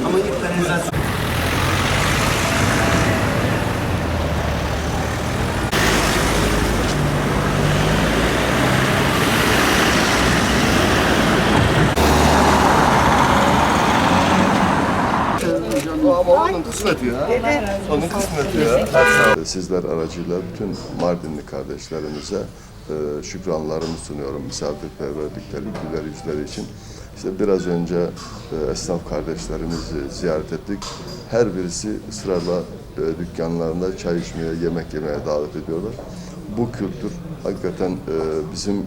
Ama ilk kanalizasyon... Ama onun kısmeti ya. Onun kısmeti ya. Sizler aracıyla bütün Mardinli kardeşlerimize şükranlarımı sunuyorum. Misafirperverlikleri, güler yüzleri için. İşte biraz önce esnaf kardeşlerimizi ziyaret ettik. Her birisi ısrarla dükkanlarında çay içmeye, yemek yemeye davet ediyorlar. Bu kültür hakikaten bizim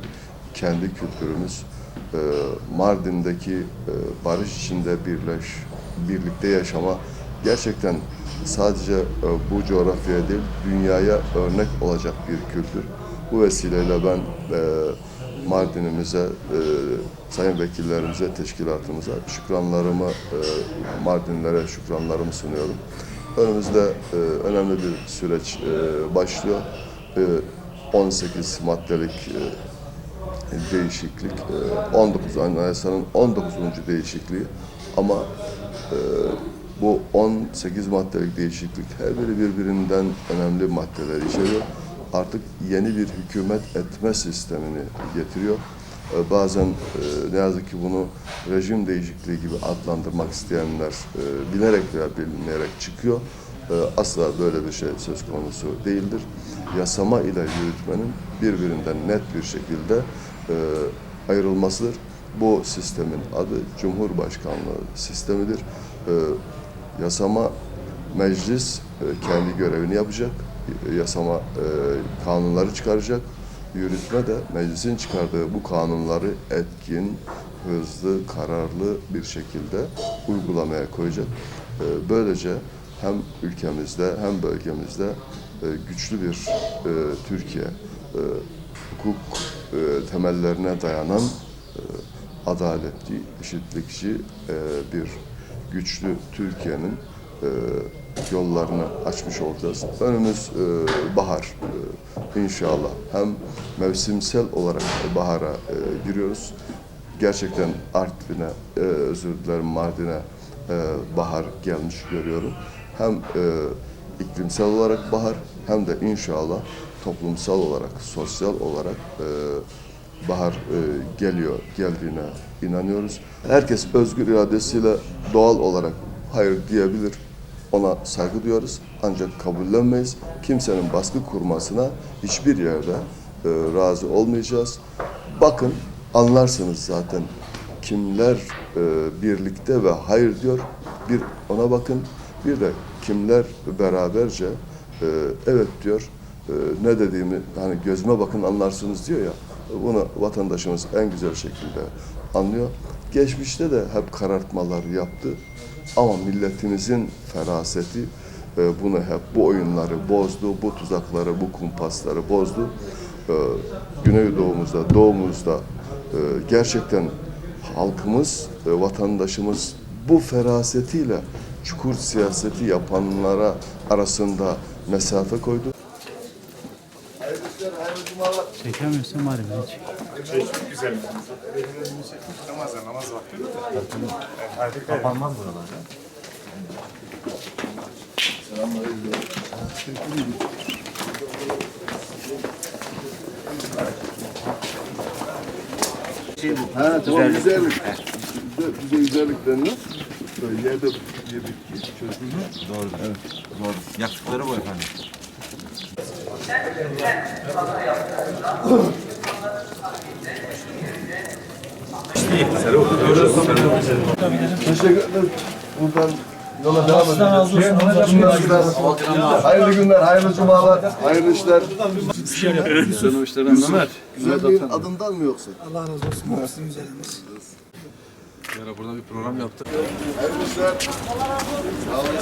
kendi kültürümüz. Mardin'deki barış içinde birlikte yaşama gerçekten sadece bu coğrafyaya değil, dünyaya örnek olacak bir kültür. Bu vesileyle ben Mardin'imize, sayın vekillerimize, teşkilatımıza şükranlarımı, Mardinlere şükranlarımı sunuyorum. Önümüzde önemli bir süreç başlıyor. 18 maddelik değişiklik, 19 Anayasanın 19. değişikliği ama bu 18 maddelik değişiklik her biri birbirinden önemli maddeler içeriyor. Artık yeni bir hükümet etme sistemini getiriyor. Bazen ne yazık ki bunu rejim değişikliği gibi adlandırmak isteyenler bilerek veya bilmeyerek çıkıyor. Asla böyle bir şey söz konusu değildir. Yasama ile yürütmenin birbirinden net bir şekilde ayrılmasıdır. Bu sistemin adı Cumhurbaşkanlığı sistemidir. Yasama meclis kendi görevini yapacak. Yasama kanunları çıkaracak. Yürütme de meclisin çıkardığı bu kanunları etkin, hızlı, kararlı bir şekilde uygulamaya koyacak. Böylece hem ülkemizde hem bölgemizde güçlü bir Türkiye, hukuk temellerine dayanan adaletli, eşitlikçi bir güçlü Türkiye'nin yollarını açmış olacağız. Önümüz bahar inşallah. Hem mevsimsel olarak bahara giriyoruz. Gerçekten Artvin'e, özür dilerim Mardin'e bahar gelmiş görüyorum. Hem iklimsel olarak bahar hem de inşallah toplumsal olarak, sosyal olarak bahar geldiğine inanıyoruz. Herkes özgür iradesiyle doğal olarak hayır diyebilir. Ona saygı duyuyoruz. Ancak kabullenmeyiz. Kimsenin baskı kurmasına hiçbir yerde razı olmayacağız. Bakın anlarsınız zaten kimler birlikte ve hayır diyor. Bir ona bakın. Bir de kimler beraberce evet diyor. Ne dediğimi hani gözüme bakın anlarsınız diyor ya. Bunu vatandaşımız en güzel şekilde anlıyor. Geçmişte de hep karartmalar yaptı. Ama milletimizin feraseti bunu hep bu oyunları bozdu, bu tuzakları, bu kumpasları bozdu. Güneydoğumuzda, doğumuzda gerçekten halkımız, vatandaşımız bu ferasetiyle çukur siyaseti yapanlara arasında mesafe koydu. Çekemiyorsun var mı hiç? Çok güzel. Namaz vakti de. Kapanmaz buralar ya. Ha tamam güzellik. Güzelliklerini yerde yedik çözümü. Doğru. Evet. Doğru. Yaktıkları bu efendim. Teşekkür ederim. Buradan yola devam edelim. Hayırlı günler, hayırlı cumalar, hayırlı işler. Sen o işleri anlamaz. Güzelliğin adından mı yoksa? Allah razı olsun. Sizin üzeriniz. Burada bir program yaptık. Hayırlı işler. Sağ olasın.